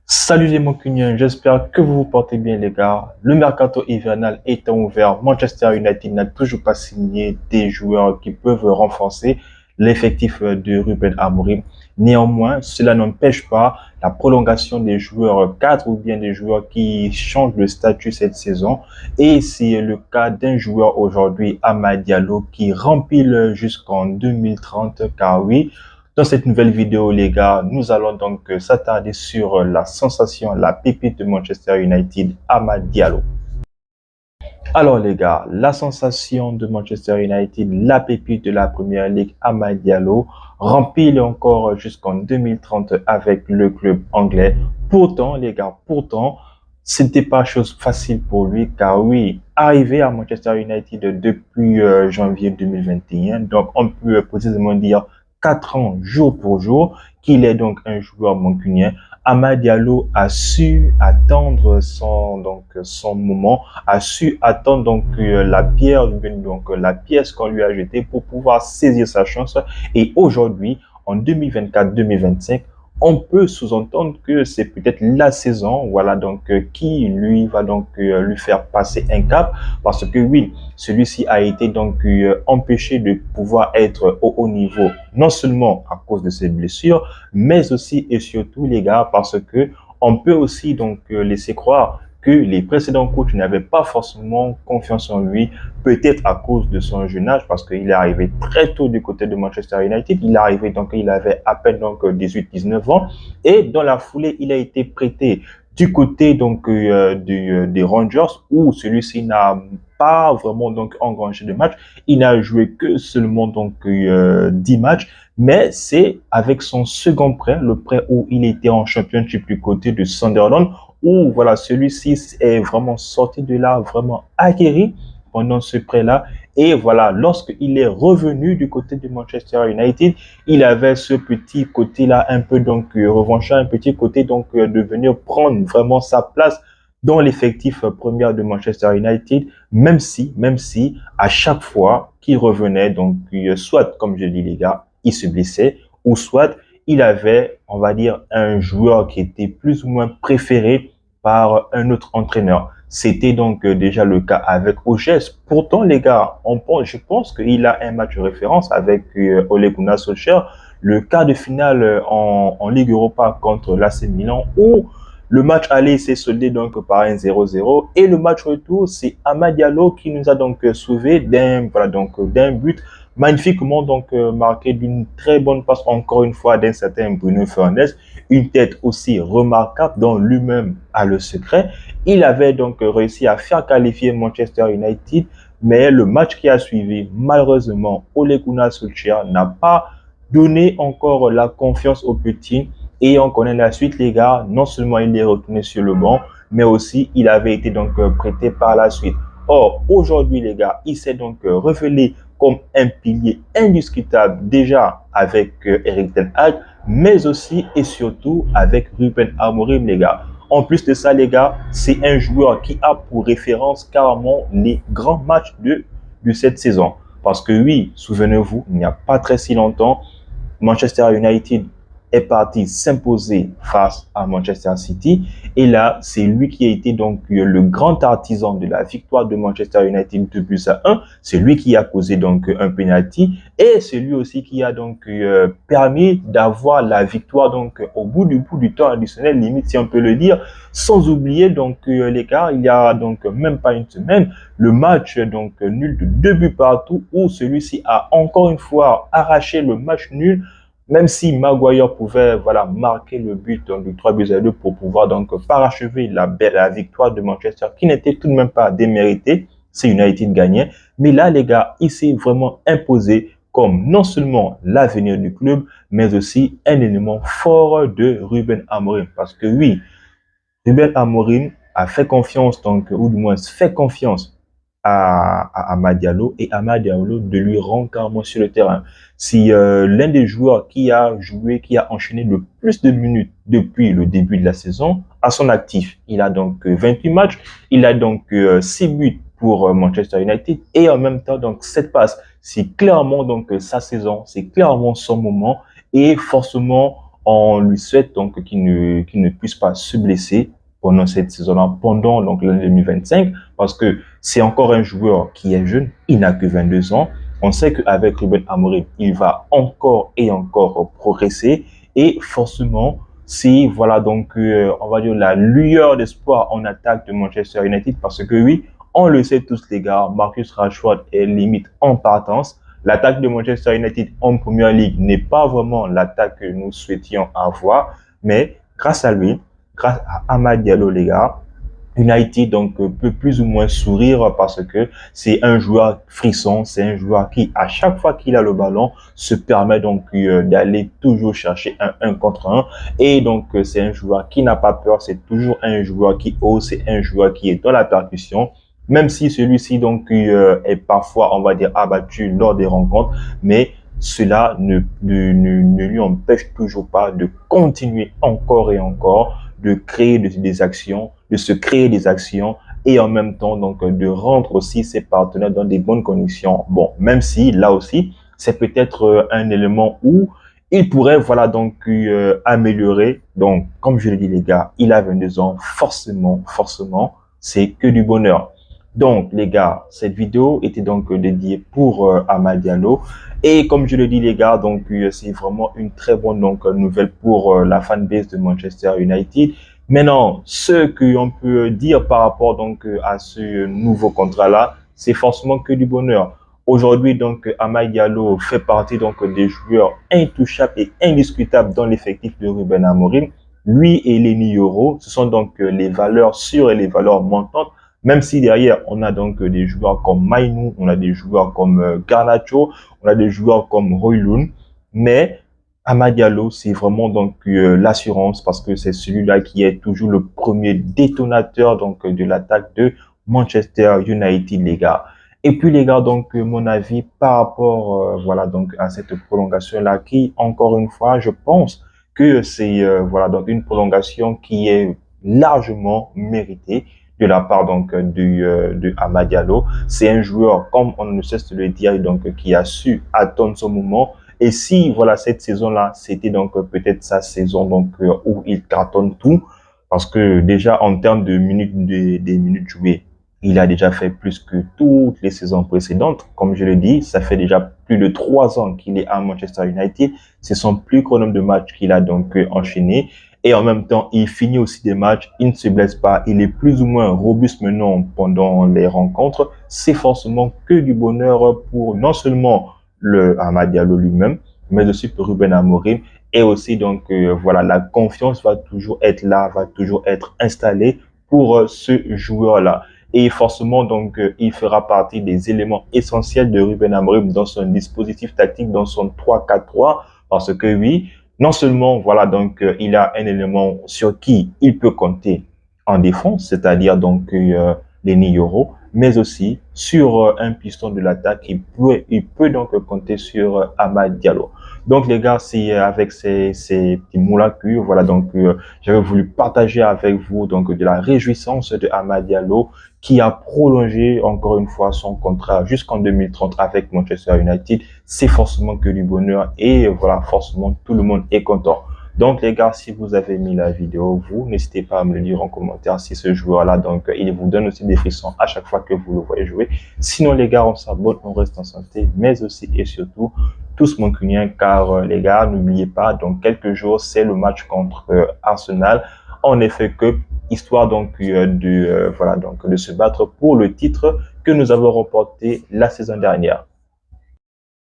Salut les Mancuniens, j'espère que vous vous portez bien les gars. Le mercato hivernal étant ouvert, Manchester United n'a toujours pas signé des joueurs qui peuvent renforcer l'effectif de Ruben Amorim. Néanmoins, cela n'empêche pas la prolongation des joueurs cadres ou bien des joueurs qui changent de statut cette saison. Et c'est le cas d'un joueur aujourd'hui, Amad Diallo, qui rempile jusqu'en 2030, car oui, dans cette nouvelle vidéo, les gars, nous allons donc s'attarder sur la sensation, la pépite de Manchester United, Amad Diallo. Alors les gars, la sensation de Manchester United, la pépite de la Première Ligue, Amad Diallo, rempile encore jusqu'en 2030 avec le club anglais. Pourtant, les gars, c'était pas chose facile pour lui, car oui, arrivé à Manchester United depuis janvier 2021, donc on peut précisément dire 4 ans jour pour jour qu'il est donc un joueur mancunien. Amad Diallo a su attendre son moment, a su attendre la pierre, donc la pièce qu'on lui a jetée pour pouvoir saisir sa chance. Et aujourd'hui, en 2024-2025, on peut sous-entendre que c'est peut-être la saison, voilà, qui lui va lui faire passer un cap, parce que oui, celui-ci a été empêché de pouvoir être au haut niveau, non seulement à cause de ses blessures, mais aussi et surtout les gars, parce que on peut aussi laisser croire que les précédents coachs n'avaient pas forcément confiance en lui, peut-être à cause de son jeune âge, parce qu'il est arrivé très tôt du côté de Manchester United. Il est arrivé il avait à peine 18-19 ans, et dans la foulée, il a été prêté du côté des Rangers, où celui-ci n'a pas vraiment engrangé de matchs. Il n'a joué que seulement 10 matchs, mais c'est avec son second prêt, le prêt où il était en championship du côté de Sunderland, où voilà, celui-ci est vraiment sorti de là, vraiment aguerri pendant ce prêt-là. Et voilà, lorsqu'il est revenu du côté de Manchester United, il avait ce petit côté-là un peu revanchard, un petit côté de venir prendre vraiment sa place dans l'effectif premier de Manchester United, même si à chaque fois qu'il revenait, soit, comme je dis les gars, il se blessait, ou soit il avait, on va dire, un joueur qui était plus ou moins préféré par un autre entraîneur. C'était déjà le cas avec OGS. Pourtant, les gars, je pense qu'il a un match de référence avec Ole Gunnar Solskjaer, le quart de finale en Ligue Europa contre l'AC Milan, où le match aller s'est soldé par un 0-0, et le match retour, c'est Amad Diallo qui nous a sauvé d'un but magnifiquement marqué d'une très bonne passe encore une fois d'un certain Bruno Fernandes, une tête aussi remarquable dont lui-même a le secret. Il avait réussi à faire qualifier Manchester United, mais le match qui a suivi, malheureusement, Ole Gunnar Solskjaer n'a pas donné encore la confiance aux petits, et on connaît la suite les gars. Non seulement il est retourné sur le banc, mais aussi il avait été prêté par la suite. Or, aujourd'hui les gars, il s'est révélé comme un pilier indiscutable déjà avec Eric Ten Hag, mais aussi et surtout avec Ruben Amorim les gars. En plus de ça les gars, c'est un joueur qui a pour référence carrément les grands matchs de cette saison. Parce que oui, souvenez-vous, il n'y a pas très si longtemps, Manchester United est parti s'imposer face à Manchester City. Et là, c'est lui qui a été le grand artisan de la victoire de Manchester United 2-1. C'est lui qui a causé un penalty, et c'est lui aussi qui a permis d'avoir la victoire au bout du temps additionnel, limite si on peut le dire. Sans oublier les gars, il y a même pas une semaine, le match nul de 2 buts partout, où celui-ci a encore une fois arraché le match nul, même si Maguire pouvait marquer le but du 3-2 pour pouvoir parachever la victoire de Manchester, qui n'était tout de même pas déméritée, c'est United gagnait. Mais là les gars, il s'est vraiment imposé comme non seulement l'avenir du club, mais aussi un élément fort de Ruben Amorim. Parce que oui, Ruben Amorim a fait confiance, ou du moins fait confiance à Amad Diallo, et Amad Diallo de lui rendre carrément sur le terrain. Si l'un des joueurs qui a joué, qui a enchaîné le plus de minutes depuis le début de la saison, à son actif, il a 28 matchs, il a 6 buts pour Manchester United, et en même temps 7 passes. C'est clairement sa saison, c'est clairement son moment, et forcément On lui souhaite donc qu'il ne puisse pas se blesser pendant cette saison-là, pendant donc l'année 2025, parce que c'est encore un joueur qui est jeune, il n'a que 22 ans. On sait qu'avec Ruben Amorim, il va encore et encore progresser et forcément, c'est voilà donc on va dire la lueur d'espoir en attaque de Manchester United parce que oui, on le sait tous les gars, Marcus Rashford est limite en partance. L'attaque de Manchester United en Première Ligue n'est pas vraiment l'attaque que nous souhaitions avoir, mais grâce à lui, grâce à Amad Diallo les gars, United donc peut plus ou moins sourire parce que c'est un joueur frisson, c'est un joueur qui à chaque fois qu'il a le ballon se permet donc d'aller toujours chercher un contre un et donc c'est un joueur qui n'a pas peur, c'est toujours un joueur qui ose, c'est un joueur qui est dans la percussion. Même si celui-ci donc est parfois on va dire abattu lors des rencontres, mais cela ne lui empêche toujours pas de continuer encore et encore de créer des actions, de se créer des actions et en même temps donc de rendre aussi ses partenaires dans des bonnes conditions. Bon, même si là aussi, c'est peut-être un élément où il pourrait voilà donc améliorer. Donc, comme je le dis les gars, il a 22 ans, forcément, c'est que du bonheur. Donc, les gars, cette vidéo était donc dédiée pour Amad Diallo. Et comme je le dis, les gars, donc c'est vraiment une très bonne donc, nouvelle pour la fanbase de Manchester United. Maintenant, ce qu'on peut dire par rapport donc à ce nouveau contrat-là, c'est forcément que du bonheur. Aujourd'hui, donc, Amad Diallo fait partie donc des joueurs intouchables et indiscutables dans l'effectif de Ruben Amorim. Lui et Leny Yoro, ce sont donc les valeurs sûres et les valeurs montantes. Même si derrière, on a donc des joueurs comme Mainoo, on a des joueurs comme Garnacho, on a des joueurs comme Højlund, mais Amad Diallo, c'est vraiment donc l'assurance parce que c'est celui-là qui est toujours le premier détonateur donc de l'attaque de Manchester United, les gars. Et puis les gars, donc mon avis par rapport voilà donc à cette prolongation là qui encore une fois, je pense que c'est voilà donc une prolongation qui est largement méritée de la part donc de Amad Diallo. C'est un joueur, comme on ne cesse de le dire, donc qui a su attendre son moment. Et si voilà cette saison-là, c'était donc peut-être sa saison donc où il cartonne tout, parce que déjà en termes de minutes des minutes jouées, il a déjà fait plus que toutes les saisons précédentes. Comme je le dis, ça fait déjà plus de 3 ans qu'il est à Manchester United. C'est son plus grand nombre de matchs qu'il a donc enchaîné. Et en même temps, il finit aussi des matchs, il ne se blesse pas, il est plus ou moins robuste maintenant pendant les rencontres. C'est forcément que du bonheur pour non seulement le Amad Diallo lui-même, mais aussi pour Ruben Amorim. Et aussi, donc, voilà, la confiance va toujours être là, va toujours être installée pour ce joueur-là. Et forcément, donc, il fera partie des éléments essentiels de Ruben Amorim dans son dispositif tactique, dans son 3-4-3, parce que oui, non seulement, voilà, donc, il a un élément sur qui il peut compter en défense, c'est-à-dire, donc, Leny Yoro, mais aussi sur un piston de l'attaque, il peut donc compter sur Amad Diallo. Donc, les gars, c'est avec ces petits mots-là que, voilà, donc, j'avais voulu partager avec vous, donc, de la réjouissance de Amad Diallo, qui a prolongé encore une fois son contrat jusqu'en 2030 avec Manchester United. C'est forcément que du bonheur et voilà, forcément tout le monde est content. Donc les gars, si vous avez mis la vidéo, vous n'hésitez pas à me le dire en commentaire si ce joueur-là, donc il vous donne aussi des frissons à chaque fois que vous le voyez jouer. Sinon les gars, on s'abonne, on reste en santé, mais aussi et surtout tous mancuniens, car les gars, n'oubliez pas, dans quelques jours, c'est le match contre Arsenal. En effet que histoire donc voilà donc de se battre pour le titre que nous avons remporté la saison dernière.